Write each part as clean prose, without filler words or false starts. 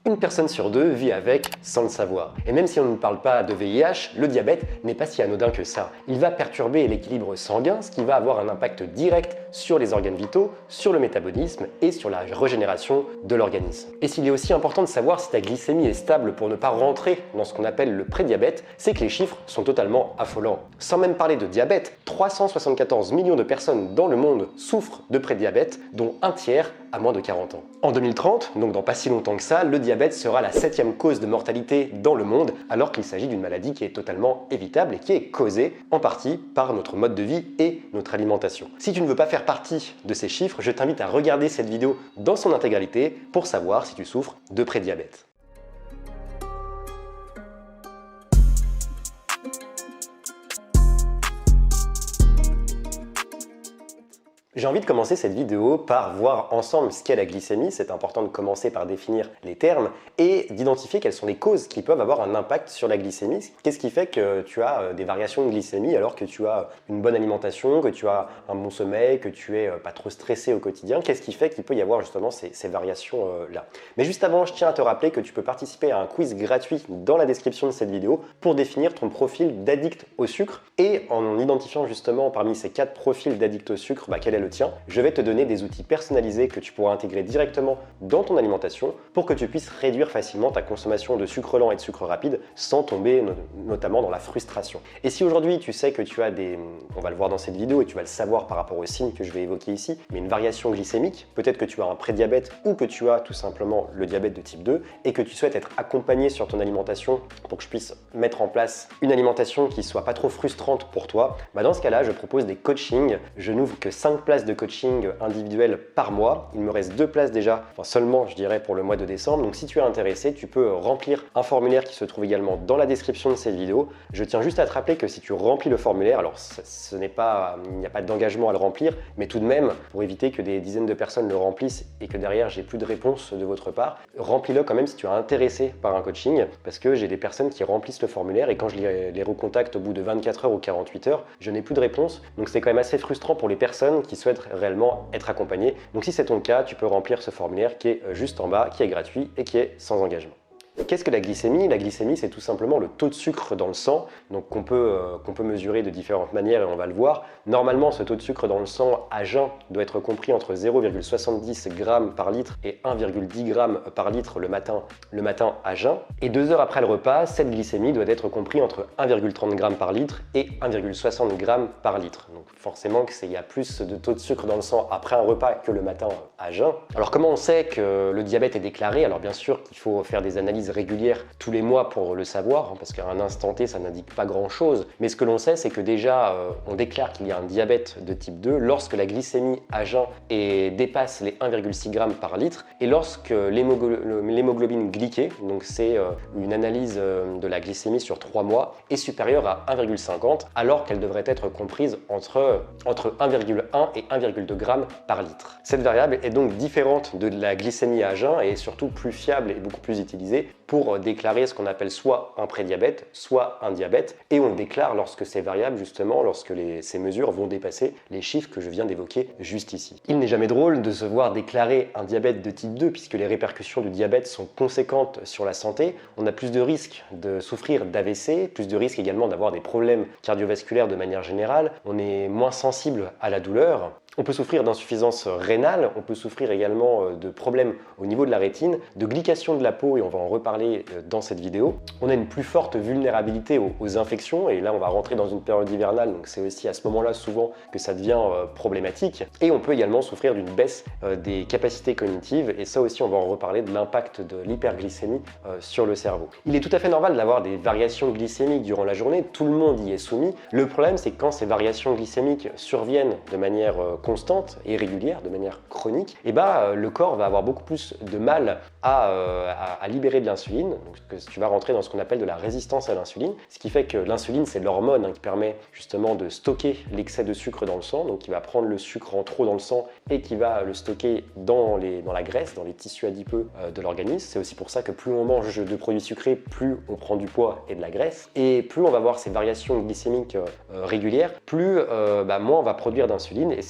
Une personne sur deux vit avec sans le savoir. Et même si on ne parle pas de VIH, le diabète n'est pas si anodin que ça. Il va perturber l'équilibre sanguin, ce qui va avoir un impact direct sur les organes vitaux, sur le métabolisme et sur la régénération de l'organisme. Et s'il est aussi important de savoir si ta glycémie est stable pour ne pas rentrer dans ce qu'on appelle le prédiabète, c'est que les chiffres sont totalement affolants. Sans même parler de diabète, 374 millions de personnes dans le monde souffrent de prédiabète, dont un tiers à moins de 40 ans. En 2030, donc dans pas si longtemps que ça, le diabète sera la 7e cause de mortalité dans le monde, alors qu'il s'agit d'une maladie qui est totalement évitable et qui est causée en partie par notre mode de vie et notre alimentation. Si tu ne veux pas faire partie de ces chiffres, je t'invite à regarder cette vidéo dans son intégralité pour savoir si tu souffres de prédiabète. J'ai envie de commencer cette vidéo par voir ensemble ce qu'est la glycémie. C'est important de commencer par définir les termes et d'identifier quelles sont les causes qui peuvent avoir un impact sur la glycémie. Qu'est-ce qui fait que tu as des variations de glycémie alors que tu as une bonne alimentation, que tu as un bon sommeil, que tu es pas trop stressé au quotidien? Qu'est-ce qui fait qu'il peut y avoir justement ces variations-là? Mais juste avant, je tiens à te rappeler que tu peux participer à un quiz gratuit dans la description de cette vidéo pour définir ton profil d'addict au sucre. Et en identifiant justement parmi ces 4 profils d'addict au sucre, quel est le tien, je vais te donner des outils personnalisés que tu pourras intégrer directement dans ton alimentation pour que tu puisses réduire facilement ta consommation de sucre lent et de sucre rapide sans tomber notamment dans la frustration. Et si aujourd'hui tu sais que tu as on va le voir dans cette vidéo et tu vas le savoir par rapport aux signes que je vais évoquer ici, mais une variation glycémique, peut-être que tu as un prédiabète ou que tu as tout simplement le diabète de type 2 et que tu souhaites être accompagné sur ton alimentation pour que je puisse mettre en place une alimentation qui soit pas trop frustrante pour toi, dans ce cas-là, je propose des coachings. Je n'ouvre que 5 places de coaching individuel par mois. Il me reste 2 places déjà, seulement je dirais pour le mois de décembre. Donc si tu es intéressé, tu peux remplir un formulaire qui se trouve également dans la description de cette vidéo. Je tiens juste à te rappeler que si tu remplis le formulaire, alors il n'y a pas d'engagement à le remplir, mais tout de même, pour éviter que des dizaines de personnes le remplissent et que derrière j'ai plus de réponse de votre part, remplis-le quand même si tu es intéressé par un coaching, parce que j'ai des personnes qui remplissent le formulaire et quand je les recontacte au bout de 24 heures ou 48 heures, je n'ai plus de réponse. Donc c'est quand même assez frustrant pour les personnes qui souhaitent réellement être accompagné. Donc si c'est ton cas, tu peux remplir ce formulaire qui est juste en bas, qui est gratuit et qui est sans engagement. Qu'est-ce que la glycémie? La glycémie, c'est tout simplement le taux de sucre dans le sang, donc qu'on peut mesurer de différentes manières et on va le voir. Normalement, ce taux de sucre dans le sang à jeun doit être compris entre 0,70 g par litre et 1,10 g par litre le matin à jeun. Et 2 heures après le repas, cette glycémie doit être compris entre 1,30 g par litre et 1,60 g par litre. Donc forcément, il y a plus de taux de sucre dans le sang après un repas que le matin à jeun. Alors comment on sait que le diabète est déclaré? Alors bien sûr qu'il faut faire des analyses régulières tous les mois pour le savoir, parce qu'à un instant T, ça n'indique pas grand-chose. Mais ce que l'on sait, c'est que déjà, on déclare qu'il y a un diabète de type 2 lorsque la glycémie à jeun dépasse les 1,6 g par litre et lorsque l'hémoglobine glyquée, donc c'est une analyse de la glycémie sur 3 mois, est supérieure à 1,50 alors qu'elle devrait être comprise entre 1,1 et 1,2 g par litre. Cette variable est donc différente de la glycémie à jeun et est surtout plus fiable et beaucoup plus utilisée pour déclarer ce qu'on appelle soit un prédiabète, soit un diabète. Et on le déclare lorsque ces variables, justement, lorsque ces mesures vont dépasser les chiffres que je viens d'évoquer juste ici. Il n'est jamais drôle de se voir déclarer un diabète de type 2 puisque les répercussions du diabète sont conséquentes sur la santé. On a plus de risques de souffrir d'AVC, plus de risques également d'avoir des problèmes cardiovasculaires de manière générale. On est moins sensible à la douleur. On peut souffrir d'insuffisance rénale, on peut souffrir également de problèmes au niveau de la rétine, de glycation de la peau et on va en reparler dans cette vidéo. On a une plus forte vulnérabilité aux infections et là on va rentrer dans une période hivernale donc c'est aussi à ce moment-là souvent que ça devient problématique. Et on peut également souffrir d'une baisse des capacités cognitives et ça aussi on va en reparler de l'impact de l'hyperglycémie sur le cerveau. Il est tout à fait normal d'avoir des variations glycémiques durant la journée, tout le monde y est soumis. Le problème c'est que quand ces variations glycémiques surviennent de manière constante et régulière, de manière chronique, et le corps va avoir beaucoup plus de mal à libérer de l'insuline. Donc tu vas rentrer dans ce qu'on appelle de la résistance à l'insuline, ce qui fait que l'insuline, c'est l'hormone qui permet justement de stocker l'excès de sucre dans le sang, donc qui va prendre le sucre en trop dans le sang et qui va le stocker dans la graisse, dans les tissus adipeux de l'organisme. C'est aussi pour ça que plus on mange de produits sucrés, plus on prend du poids et de la graisse. Et plus on va avoir ces variations glycémiques régulières, plus moins on va produire d'insuline. Et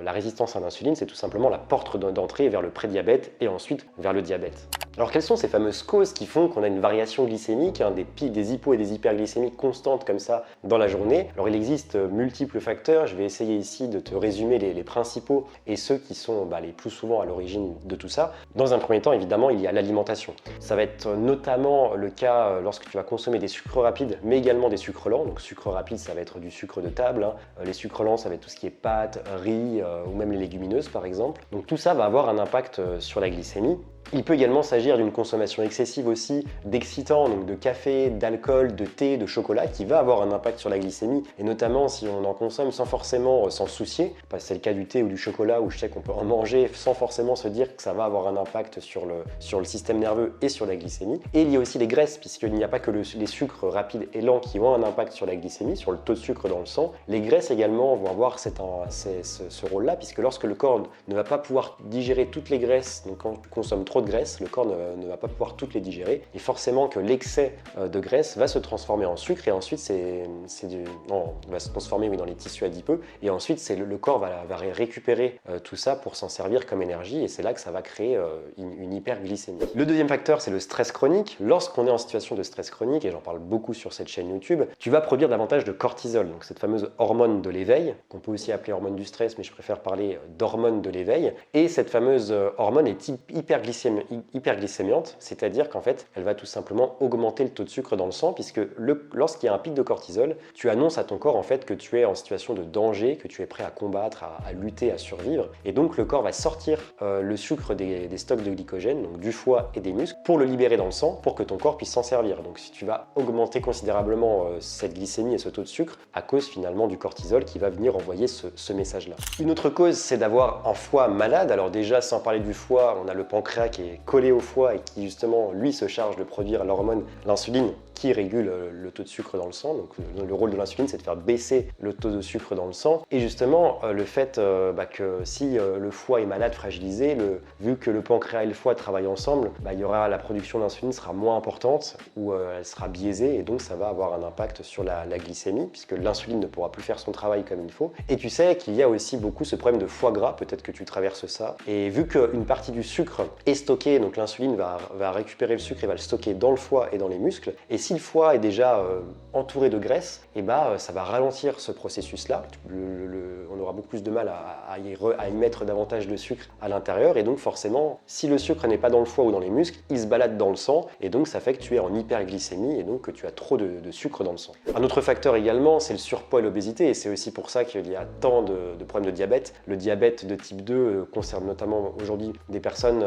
la résistance à l'insuline, c'est tout simplement la porte d'entrée vers le prédiabète et ensuite vers le diabète. Alors quelles sont ces fameuses causes qui font qu'on a une variation glycémique, hein, des pics, des hypo et des hyperglycémies constantes comme ça dans la journée? Alors il existe multiples facteurs, je vais essayer ici de te résumer les principaux et ceux qui sont les plus souvent à l'origine de tout ça. Dans un premier temps, évidemment, il y a l'alimentation. Ça va être notamment le cas lorsque tu vas consommer des sucres rapides, mais également des sucres lents. Donc sucre rapide, ça va être du sucre de table, hein. Les sucres lents, ça va être tout ce qui est pâtes, riz ou même les légumineuses par exemple. Donc tout ça va avoir un impact sur la glycémie. Il peut également s'agir d'une consommation excessive aussi d'excitants, donc de café, d'alcool, de thé, de chocolat, qui va avoir un impact sur la glycémie, et notamment si on en consomme sans forcément s'en soucier, parce que c'est le cas du thé ou du chocolat où je sais qu'on peut en manger sans forcément se dire que ça va avoir un impact sur le système nerveux et sur la glycémie. Et il y a aussi les graisses, puisqu'il n'y a pas que les sucres rapides et lents qui ont un impact sur la glycémie, sur le taux de sucre dans le sang. Les graisses également vont avoir ce rôle-là, puisque lorsque le corps ne va pas pouvoir digérer toutes les graisses, donc quand tu consommes trop de graisse, le corps ne va pas pouvoir toutes les digérer, et forcément que l'excès de graisse va se transformer en sucre, et ensuite va se transformer dans les tissus adipeux, et ensuite le corps va récupérer tout ça pour s'en servir comme énergie, et c'est là que ça va créer une hyperglycémie. Le deuxième facteur, c'est le stress chronique. Lorsqu'on est en situation de stress chronique, et j'en parle beaucoup sur cette chaîne YouTube, tu vas produire davantage de cortisol, donc cette fameuse hormone de l'éveil, qu'on peut aussi appeler hormone du stress, mais je préfère parler d'hormone de l'éveil, et cette fameuse hormone est hyperglycémiante, c'est-à-dire qu'en fait, elle va tout simplement augmenter le taux de sucre dans le sang, puisque lorsqu'il y a un pic de cortisol, tu annonces à ton corps en fait que tu es en situation de danger, que tu es prêt à combattre, à lutter, à survivre, et donc le corps va sortir le sucre des stocks de glycogène, donc du foie et des muscles, pour le libérer dans le sang, pour que ton corps puisse s'en servir. Donc si tu vas augmenter considérablement cette glycémie et ce taux de sucre, à cause finalement du cortisol qui va venir envoyer ce message-là. Une autre cause, c'est d'avoir un foie malade. Alors déjà, sans parler du foie, on a le pancréas qui est collé au foie et qui justement lui se charge de produire l'hormone, l'insuline, qui régule le taux de sucre dans le sang. Donc le rôle de l'insuline, c'est de faire baisser le taux de sucre dans le sang. Et justement, le fait que si le foie est malade, fragilisé, vu que le pancréas et le foie travaillent ensemble, la production d'insuline sera moins importante ou elle sera biaisée, et donc ça va avoir un impact sur la glycémie, puisque l'insuline ne pourra plus faire son travail comme il faut. Et tu sais qu'il y a aussi beaucoup ce problème de foie gras, peut-être que tu traverses ça. Et vu qu'une partie du sucre est stockée, donc l'insuline va récupérer le sucre et va le stocker dans le foie et dans les muscles, et si le foie est déjà entouré de graisse, ça va ralentir ce processus-là. On aura beaucoup plus de mal à y mettre davantage de sucre à l'intérieur, et donc forcément, si le sucre n'est pas dans le foie ou dans les muscles, il se balade dans le sang, et donc ça fait que tu es en hyperglycémie, et donc que tu as trop de sucre dans le sang. Un autre facteur également, c'est le surpoids et l'obésité, et c'est aussi pour ça qu'il y a tant de problèmes de diabète. Le diabète de type 2 concerne notamment aujourd'hui des personnes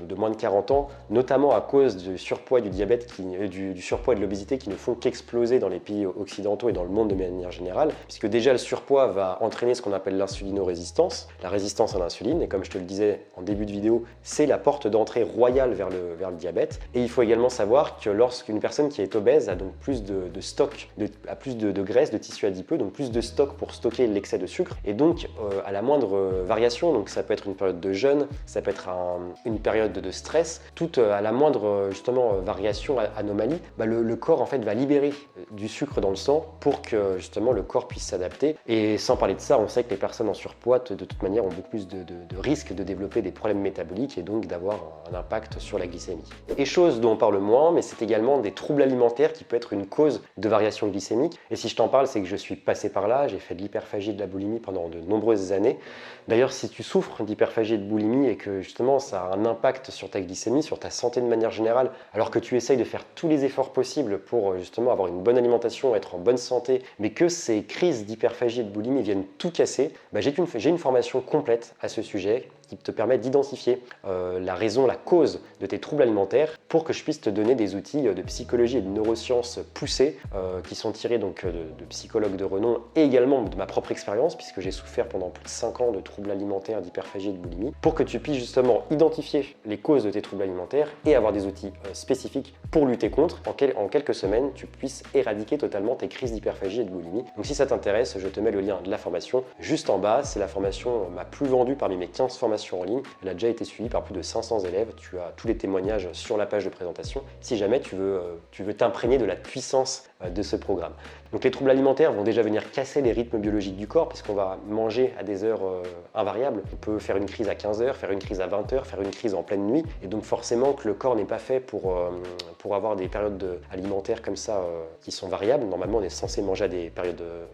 de moins de 40 ans, notamment à cause du surpoids et du diabète, du surpoids et de l'obésité qui ne font qu'exploser dans les pays occidentaux et dans le monde de manière générale, puisque déjà le surpoids va entraîner ce qu'on appelle l'insulinorésistance, la résistance à l'insuline, et comme je te le disais en début de vidéo, c'est la porte d'entrée royale vers le diabète. Et il faut également savoir que lorsqu'une personne qui est obèse a donc plus de stock, a plus de graisse, de tissu adipeux, donc plus de stock pour stocker l'excès de sucre, et donc à la moindre variation, donc ça peut être une période de jeûne, ça peut être une période de stress, toute à la moindre justement variation, anomalie, le corps en fait va libérer du sucre dans le sang pour que justement le corps puisse s'adapter. Et sans parler de ça, on sait que les personnes en surpoids de toute manière ont beaucoup plus de risques de développer des problèmes métaboliques et donc d'avoir un impact sur la glycémie. Et chose dont on parle moins, mais c'est également des troubles alimentaires qui peut être une cause de variation glycémique. Et si je t'en parle, c'est que je suis passé par là, j'ai fait de l'hyperphagie et de la boulimie pendant de nombreuses années. D'ailleurs, si tu souffres d'hyperphagie et de boulimie et que justement ça a un impact sur ta glycémie, sur ta santé de manière générale, alors que tu essayes de faire tous les efforts possibles pour justement avoir une bonne alimentation, être en bonne santé, mais que ces crises d'hyperphagie et de boulimie viennent tout casser, j'ai une formation complète à ce sujet qui te permet d'identifier la raison, la cause de tes troubles alimentaires pour que je puisse te donner des outils de psychologie et de neurosciences poussés qui sont tirés donc de psychologues de renom et également de ma propre expérience puisque j'ai souffert pendant plus de 5 ans de troubles alimentaires, d'hyperphagie et de boulimie pour que tu puisses justement identifier les causes de tes troubles alimentaires et avoir des outils spécifiques pour lutter contre. En quelques semaines, tu puisses éradiquer totalement tes crises d'hyperphagie et de boulimie. Donc si ça t'intéresse, je te mets le lien de la formation juste en bas. C'est la formation ma plus vendue parmi mes 15 formations en ligne. Elle a déjà été suivie par plus de 500 élèves. Tu as tous les témoignages sur la page de présentation. Si jamais tu veux t'imprégner de la puissance de ce programme. Donc les troubles alimentaires vont déjà venir casser les rythmes biologiques du corps puisqu'on va manger à des heures invariables. On peut faire une crise à 15 heures, faire une crise à 20 heures, faire une crise en pleine nuit. Et donc forcément que le corps n'est pas fait pour avoir des périodes alimentaires comme ça qui sont variables. Normalement on est censé manger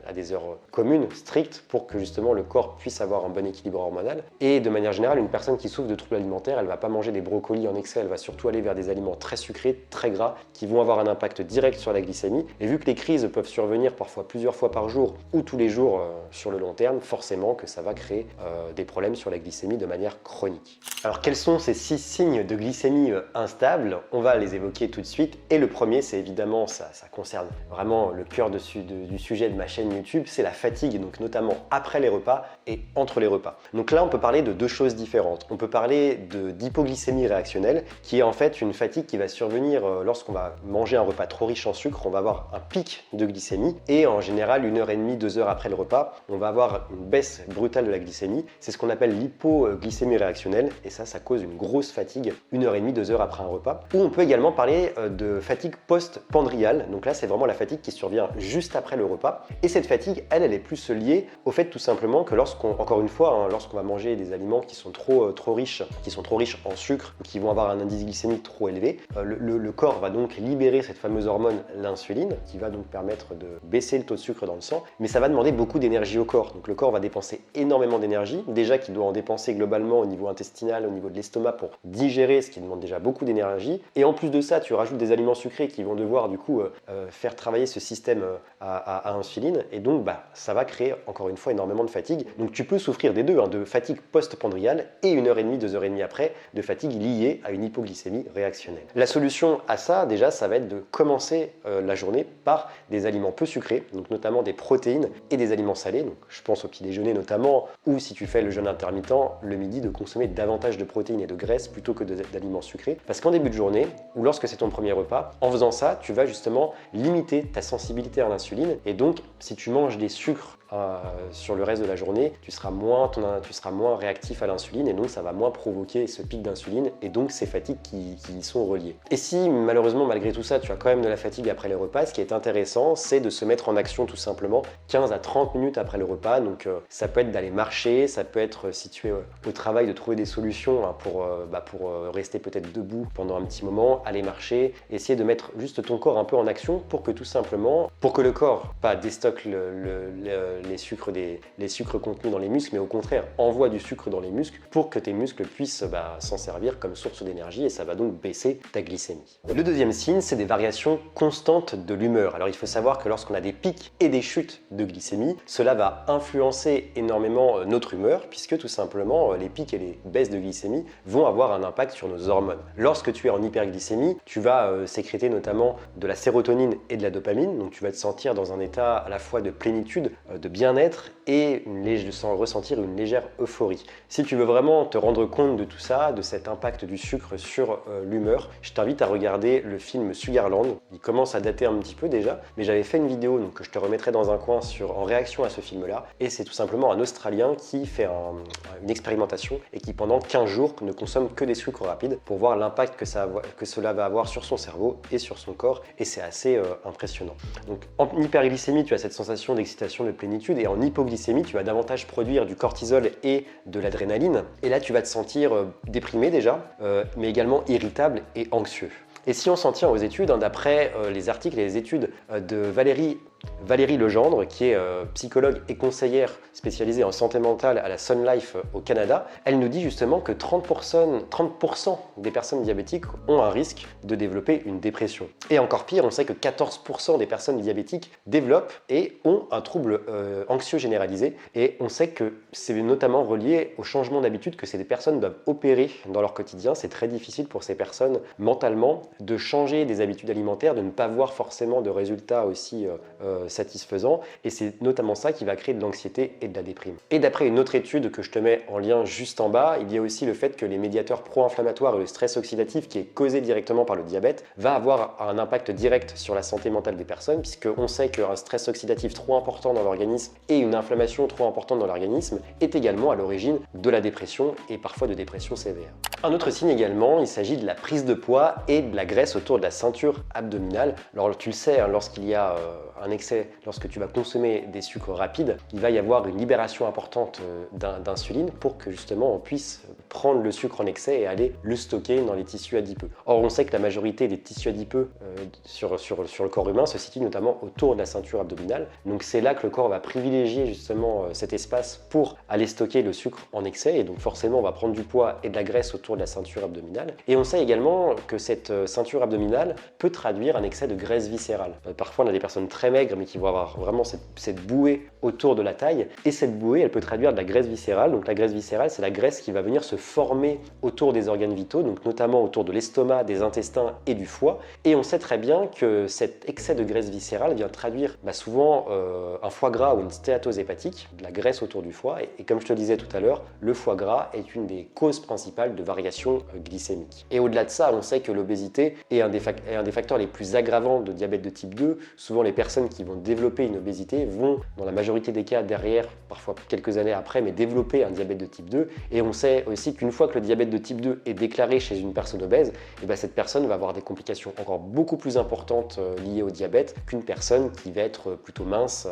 à des heures communes, strictes, pour que justement le corps puisse avoir un bon équilibre hormonal. Et de manière générale, une personne qui souffre de troubles alimentaires, elle ne va pas manger des brocolis en excès, elle va surtout aller vers des aliments très sucrés, très gras, qui vont avoir un impact direct sur la glycémie. Et vu que les crises peuvent survenir parfois plusieurs fois par jour ou tous les jours sur le long terme, forcément que ça va créer des problèmes sur la glycémie de manière chronique. Alors quels sont ces 6 signes de glycémie instable? On va les évoquer tout de suite. Et le premier, c'est évidemment, ça concerne vraiment le cœur du sujet de ma chaîne YouTube, c'est la fatigue, donc notamment après les repas et entre les repas. Donc là, on peut parler de deux choses différentes. On peut parler d'hypoglycémie réactionnelle, qui est en fait une fatigue qui va survenir lorsqu'on va manger un repas trop riche en sucre. On va avoir un pic de glycémie et en général, 1h30, 2 heures après le repas, on va avoir une baisse brutale de la glycémie. C'est ce qu'on appelle l'hypoglycémie réactionnelle et ça cause une grosse fatigue 1h30, 2 heures après un repas. Ou on peut également parler de fatigue post-pandriale. Donc là, c'est vraiment la fatigue qui survient juste après le repas. Et cette fatigue, elle est plus liée au fait tout simplement que encore une fois, lorsqu'on va manger des aliments qui sont trop riches en sucre, qui vont avoir un indice glycémique trop élevé, le corps va donc libérer cette fameuse hormone, l'insuline, qui va donc permettre de baisser le taux de sucre dans le sang, mais ça va demander beaucoup d'énergie au corps. Donc le corps va dépenser énormément d'énergie, déjà qu'il doit en dépenser globalement au niveau intestinal, au niveau de l'estomac pour digérer, ce qui demande déjà beaucoup d'énergie. Et en plus de ça, tu rajoutes des aliments sucrés qui vont devoir du coup faire travailler ce système à insuline, et donc ça va créer encore une fois énormément de fatigue. Donc tu peux souffrir des deux, de fatigue post-pandriale et 1h30, 2h30 après, de fatigue liée à une hypoglycémie réactionnelle. La solution à ça, déjà, ça va être de commencer la journée par des aliments peu sucrés, donc notamment des protéines et des aliments salés. Donc je pense au petit déjeuner notamment, ou si tu fais le jeûne intermittent, le midi, de consommer davantage de protéines et de graisses plutôt que d'aliments sucrés. Parce qu'en début de journée, ou lorsque c'est ton premier repas, en faisant ça, tu vas justement limiter ta sensibilité à l'insuline. Et donc, si tu manges des sucres sur le reste de la journée, tu seras moins réactif à l'insuline et donc ça va moins provoquer ce pic d'insuline et donc ces fatigues qui y sont reliées. Et si malheureusement malgré tout ça tu as quand même de la fatigue après les repas, ce qui est intéressant c'est de se mettre en action tout simplement 15 à 30 minutes après le repas. Donc ça peut être d'aller marcher, ça peut être si tu es au travail de trouver des solutions pour rester peut-être debout pendant un petit moment, aller marcher, essayer de mettre juste ton corps un peu en action pour que tout simplement, pour que le corps pas déstocke les sucres contenus dans les muscles, mais au contraire envoie du sucre dans les muscles pour que tes muscles puissent s'en servir comme source d'énergie et ça va donc baisser ta glycémie. Le deuxième signe, c'est des variations constantes de l'humeur. Alors il faut savoir que lorsqu'on a des pics et des chutes de glycémie, cela va influencer énormément notre humeur puisque tout simplement les pics et les baisses de glycémie vont avoir un impact sur nos hormones. Lorsque tu es en hyperglycémie, tu vas sécréter notamment de la sérotonine et de la dopamine, donc tu vas te sentir dans un état à la fois de plénitude, de bien-être et sans ressentir une légère euphorie. Si tu veux vraiment te rendre compte de tout ça, de cet impact du sucre sur l'humeur, je t'invite à regarder le film Sugarland. Il commence à dater un petit peu déjà, mais j'avais fait une vidéo donc, que je te remettrai dans un coin en réaction à ce film-là. Et c'est tout simplement un Australien qui fait une expérimentation et qui pendant 15 jours ne consomme que des sucres rapides pour voir l'impact que cela va avoir sur son cerveau et sur son corps. Et c'est assez impressionnant. Donc en hyperglycémie, tu as cette sensation d'excitation, de plénitude, et en hypoglycémie, tu vas davantage produire du cortisol et de l'adrénaline. Et là, tu vas te sentir déprimé déjà, mais également irritable et anxieux. Et si on s'en tient aux études, d'après les articles et les études de Valérie Legendre, qui est psychologue et conseillère spécialisée en santé mentale à la Sun Life au Canada, elle nous dit justement que 30% des personnes diabétiques ont un risque de développer une dépression. Et encore pire, on sait que 14% des personnes diabétiques développent et ont un trouble anxieux généralisé. Et on sait que c'est notamment relié au changement d'habitude que ces personnes doivent opérer dans leur quotidien. C'est très difficile pour ces personnes mentalement de changer des habitudes alimentaires, de ne pas voir forcément de résultats aussi satisfaisant, et c'est notamment ça qui va créer de l'anxiété et de la déprime. Et d'après une autre étude que je te mets en lien juste en bas, il y a aussi le fait que les médiateurs pro-inflammatoires et le stress oxydatif qui est causé directement par le diabète va avoir un impact direct sur la santé mentale des personnes, puisqu'on sait qu'un stress oxydatif trop important dans l'organisme et une inflammation trop importante dans l'organisme est également à l'origine de la dépression et parfois de dépression sévère. Un autre signe également, il s'agit de la prise de poids et de la graisse autour de la ceinture abdominale. Alors tu le sais, hein, lorsqu'il y a un excès, lorsque tu vas consommer des sucres rapides, il va y avoir une libération importante d'insuline pour que justement on puisse prendre le sucre en excès et aller le stocker dans les tissus adipeux. Or on sait que la majorité des tissus adipeux sur le corps humain se situe notamment autour de la ceinture abdominale. Donc c'est là que le corps va privilégier justement cet espace pour aller stocker le sucre en excès, et donc forcément on va prendre du poids et de la graisse autour de la ceinture abdominale. Et on sait également que cette ceinture abdominale peut traduire un excès de graisse viscérale. Parfois on a des personnes très maigres mais qui vont avoir vraiment cette bouée autour de la taille, et cette bouée elle peut traduire de la graisse viscérale. Donc la graisse viscérale, c'est la graisse qui va venir se former autour des organes vitaux, donc notamment autour de l'estomac, des intestins et du foie. Et on sait très bien que cet excès de graisse viscérale vient traduire souvent un foie gras ou une stéatose hépatique, de la graisse autour du foie. Et comme je te disais tout à l'heure, le foie gras est une des causes principales de variations glycémiques. Et au-delà de ça, on sait que l'obésité est un des facteurs les plus aggravants de diabète de type 2. Souvent, les personnes qui vont développer une obésité vont, dans la majorité des cas derrière, parfois quelques années après, mais développer un diabète de type 2. Et on sait aussi qu'une fois que le diabète de type 2 est déclaré chez une personne obèse, cette personne va avoir des complications encore beaucoup plus importantes liées au diabète qu'une personne qui va être plutôt mince.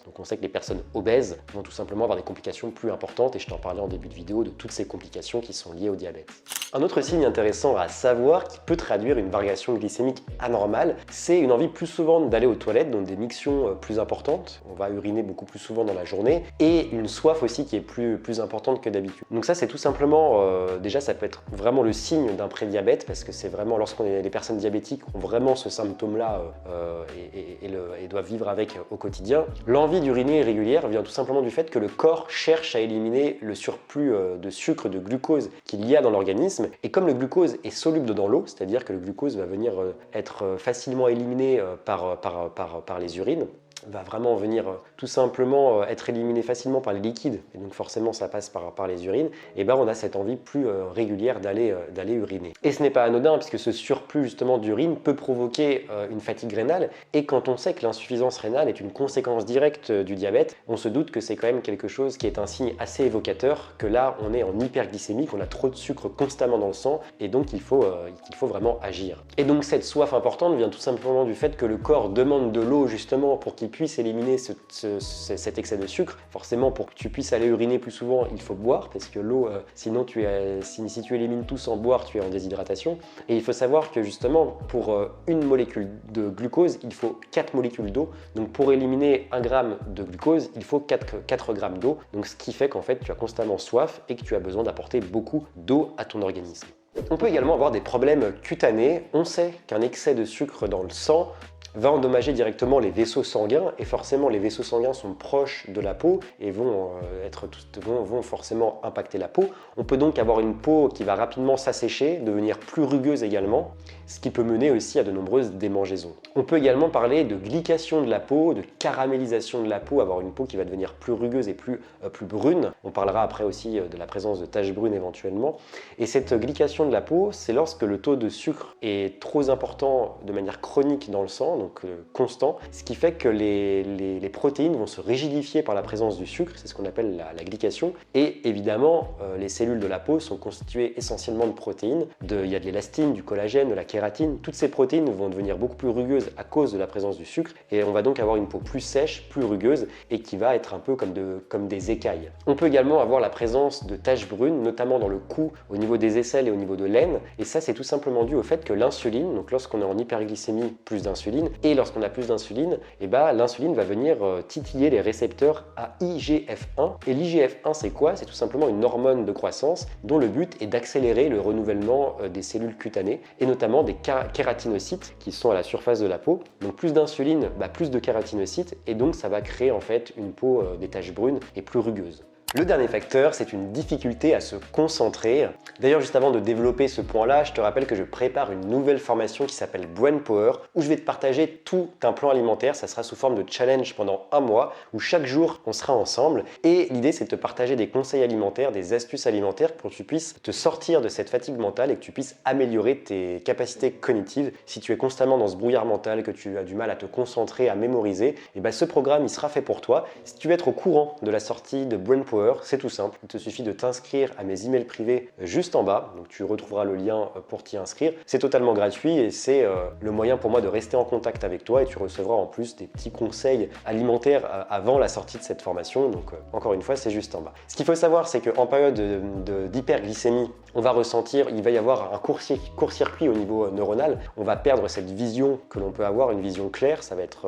Donc on sait que les personnes obèses vont tout simplement avoir des complications plus importantes, et je t'en parlais en début de vidéo de toutes ces complications qui sont liées au diabète. Un autre signe intéressant à savoir qui peut traduire une variation glycémique anormale, c'est une envie plus souvent d'aller aux toilettes, donc des mictions plus importantes, on va uriner beaucoup plus souvent dans la journée, et une soif aussi qui est plus importante que d'habitude. Donc ça c'est tout simplement, déjà ça peut être vraiment le signe d'un prédiabète, parce que c'est vraiment lorsqu'on est des personnes diabétiques ont vraiment ce symptôme-là et doivent vivre avec au quotidien. L'envie d'uriner régulière vient tout simplement du fait que le corps cherche à éliminer le surplus de sucre, de glucose qu'il y a dans l'organisme. Et comme le glucose est soluble dans l'eau, c'est-à-dire que le glucose va venir être facilement éliminé par les urines, va vraiment venir tout simplement être éliminé facilement par les liquides, et donc forcément ça passe par les urines, et on a cette envie plus régulière d'aller uriner. Et ce n'est pas anodin, puisque ce surplus justement d'urine peut provoquer une fatigue rénale, et quand on sait que l'insuffisance rénale est une conséquence directe du diabète, on se doute que c'est quand même quelque chose qui est un signe assez évocateur, que là on est en hyperglycémie, qu'on a trop de sucre constamment dans le sang, et donc il faut vraiment agir. Et donc cette soif importante vient tout simplement du fait que le corps demande de l'eau justement pour qu'il puisse éliminer cet excès de sucre. Forcément, pour que tu puisses aller uriner plus souvent, il faut boire, parce que l'eau, sinon si tu élimines tout sans boire, tu es en déshydratation. Et il faut savoir que justement, pour une molécule de glucose, il faut 4 molécules d'eau. Donc pour éliminer 1 gramme de glucose, il faut 4 grammes d'eau. Donc ce qui fait qu'en fait, tu as constamment soif et que tu as besoin d'apporter beaucoup d'eau à ton organisme. On peut également avoir des problèmes cutanés. On sait qu'un excès de sucre dans le sang va endommager directement les vaisseaux sanguins, et forcément les vaisseaux sanguins sont proches de la peau et vont forcément impacter la peau. On peut donc avoir une peau qui va rapidement s'assécher, devenir plus rugueuse également, ce qui peut mener aussi à de nombreuses démangeaisons. On peut également parler de glycation de la peau, de caramélisation de la peau, avoir une peau qui va devenir plus rugueuse et plus brune. On parlera après aussi de la présence de taches brunes éventuellement. Et cette glycation de la peau, c'est lorsque le taux de sucre est trop important de manière chronique dans le sang, donc constant, ce qui fait que les protéines vont se rigidifier par la présence du sucre, c'est ce qu'on appelle la glycation, et évidemment les cellules de la peau sont constituées essentiellement de protéines, il y a de l'élastine, du collagène, de la kératine. Toutes ces protéines vont devenir beaucoup plus rugueuses à cause de la présence du sucre, et on va donc avoir une peau plus sèche, plus rugueuse, et qui va être un peu comme des écailles. On peut également avoir la présence de taches brunes, notamment dans le cou, au niveau des aisselles et au niveau de l'aine, et ça c'est tout simplement dû au fait que l'insuline, donc lorsqu'on est en hyperglycémie, plus d'insuline, et lorsqu'on a plus d'insuline, l'insuline va venir titiller les récepteurs à IGF-1. Et l'IGF-1 c'est quoi? C'est tout simplement une hormone de croissance dont le but est d'accélérer le renouvellement des cellules cutanées, et notamment des kératinocytes qui sont à la surface de la peau. Donc plus d'insuline, plus de kératinocytes, et donc ça va créer en fait une peau, des taches brunes et plus rugueuse. Le dernier facteur, c'est une difficulté à se concentrer. D'ailleurs, juste avant de développer ce point-là, je te rappelle que je prépare une nouvelle formation qui s'appelle Brain Power, où je vais te partager tout un plan alimentaire. Ça sera sous forme de challenge pendant un mois, où chaque jour, on sera ensemble. Et l'idée, c'est de te partager des conseils alimentaires, des astuces alimentaires pour que tu puisses te sortir de cette fatigue mentale et que tu puisses améliorer tes capacités cognitives. Si tu es constamment dans ce brouillard mental, que tu as du mal à te concentrer, à mémoriser, et ben ce programme, il sera fait pour toi. Si tu veux être au courant de la sortie de Brain Power, c'est tout simple. Il te suffit de t'inscrire à mes emails privés juste en bas. Donc tu retrouveras le lien pour t'y inscrire. C'est totalement gratuit et c'est le moyen pour moi de rester en contact avec toi et tu recevras en plus des petits conseils alimentaires avant la sortie de cette formation. Donc encore une fois, c'est juste en bas. Ce qu'il faut savoir, c'est qu'en période d'hyperglycémie, on va ressentir, il va y avoir un court-circuit au niveau neuronal. On va perdre cette vision que l'on peut avoir, une vision claire. Ça va être,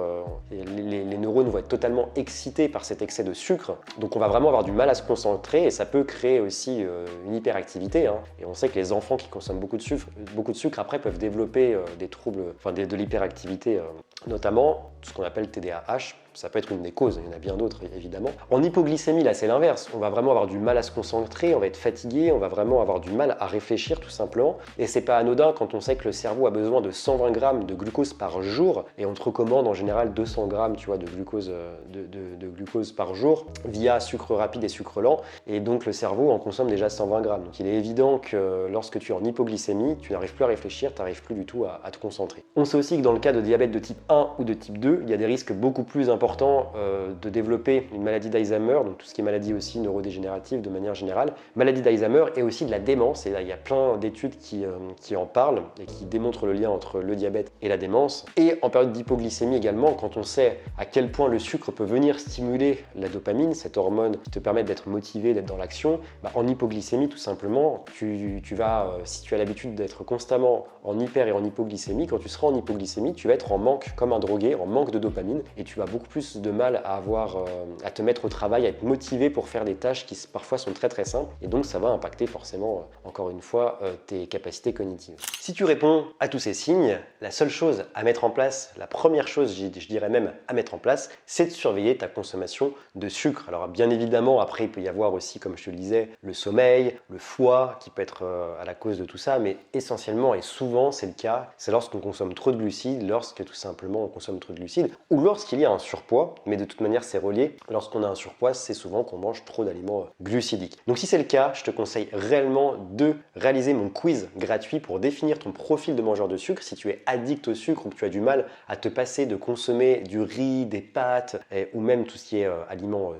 les neurones vont être totalement excités par cet excès de sucre. Donc on va vraiment avoir du mal à se concentrer et ça peut créer aussi une hyperactivité. Hein. Et on sait que les enfants qui consomment beaucoup de sucre après peuvent développer des troubles, de l'hyperactivité, notamment ce qu'on appelle TDAH. Ça peut être une des causes, il y en a bien d'autres évidemment. En hypoglycémie, là c'est l'inverse. On va vraiment avoir du mal à se concentrer, on va être fatigué, on va vraiment avoir du mal à réfléchir tout simplement. Et c'est pas anodin quand on sait que le cerveau a besoin de 120 grammes de glucose par jour et on te recommande en général 200 grammes de glucose par jour via sucre rapide et sucre lent. Et donc le cerveau en consomme déjà 120 grammes. Donc il est évident que lorsque tu es en hypoglycémie, tu n'arrives plus à réfléchir, tu n'arrives plus du tout à te concentrer. On sait aussi que dans le cas de diabète de type 1 ou de type 2, il y a des risques beaucoup plus importants de développer une maladie d'Alzheimer, donc tout ce qui est maladie aussi neurodégénérative de manière générale, maladie d'Alzheimer et aussi de la démence. Et là, il y a plein d'études qui en parlent et qui démontrent le lien entre le diabète et la démence. Et en période d'hypoglycémie également, quand on sait à quel point le sucre peut venir stimuler la dopamine, cette hormone qui te permet d'être motivé, d'être dans l'action, en hypoglycémie tout simplement, tu vas, si tu as l'habitude d'être constamment en hyper et en hypoglycémie, quand tu seras en hypoglycémie, tu vas être en manque comme un drogué, en manque de dopamine et tu vas beaucoup plus de mal à te mettre au travail, à être motivé pour faire des tâches qui parfois sont très simples et donc ça va impacter forcément, encore une fois, tes capacités cognitives. Si tu réponds à tous ces signes, la seule chose à mettre en place, la première chose, je dirais même à mettre en place, c'est de surveiller ta consommation de sucre. Alors bien évidemment, après il peut y avoir aussi, comme je te le disais, le sommeil, le foie qui peut être à la cause de tout ça, mais essentiellement et souvent c'est le cas, c'est lorsqu'on consomme trop de glucides, lorsque tout simplement on consomme trop de glucides ou lorsqu'il y a un surpoids, mais de toute manière c'est relié. Lorsqu'on a un surpoids, c'est souvent qu'on mange trop d'aliments glucidiques. Donc si c'est le cas, je te conseille réellement de réaliser mon quiz gratuit pour définir ton profil de mangeur de sucre. Si tu es addict au sucre ou que tu as du mal à te passer de consommer du riz, des pâtes ou même tout ce qui est aliments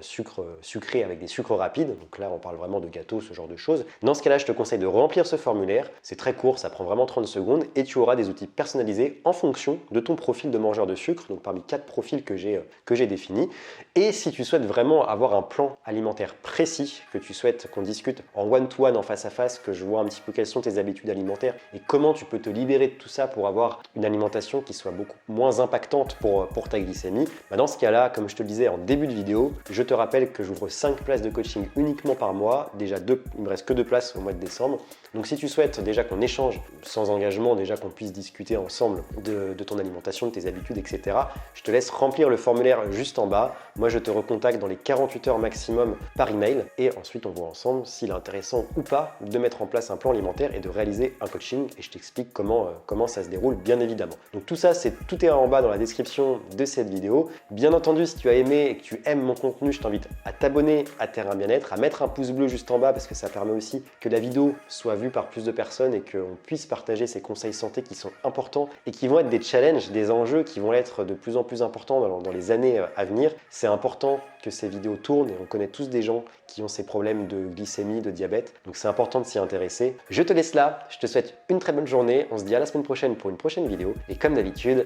sucrés avec des sucres rapides, donc là on parle vraiment de gâteaux, ce genre de choses. Dans ce cas-là, je te conseille de remplir ce formulaire. C'est très court, ça prend vraiment 30 secondes et tu auras des outils personnalisés en fonction de ton profil de mangeur de sucre, donc parmi 4 profils que j'ai définis. Et si tu souhaites vraiment avoir un plan alimentaire précis, que tu souhaites qu'on discute en one-to-one, en face à face, que je vois un petit peu quelles sont tes habitudes alimentaires et comment tu peux te libérer de tout ça pour avoir une alimentation qui soit beaucoup moins impactante pour ta glycémie, dans ce cas-là, comme je te le disais en début de vidéo, je te rappelle que j'ouvre 5 places de coaching uniquement par mois, déjà il me reste que 2 places au mois de décembre. Donc si tu souhaites déjà qu'on échange sans engagement, déjà qu'on puisse discuter ensemble de ton alimentation, de tes habitudes, etc., je te laisse remplir le formulaire juste en bas. Moi, je te recontacte dans les 48 heures maximum par email et ensuite on voit ensemble s'il est intéressant ou pas de mettre en place un plan alimentaire et de réaliser un coaching et je t'explique comment ça se déroule bien évidemment. Donc tout ça, tout est en bas dans la description de cette vidéo. Bien entendu, si tu as aimé et que tu aimes mon contenu, je t'invite à t'abonner à Terrain Bien-être, à mettre un pouce bleu juste en bas parce que ça permet aussi que la vidéo soit vue par plus de personnes et qu'on puisse partager ces conseils santé qui sont importants et qui vont être des challenges, des enjeux qui vont être de plus en plus importants dans les années à venir. C'est important que ces vidéos tournent et on connaît tous des gens qui ont ces problèmes de glycémie, de diabète. Donc c'est important de s'y intéresser. Je te laisse là, je te souhaite une très bonne journée. On se dit à la semaine prochaine pour une prochaine vidéo. Et comme d'habitude,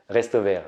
reste au vert.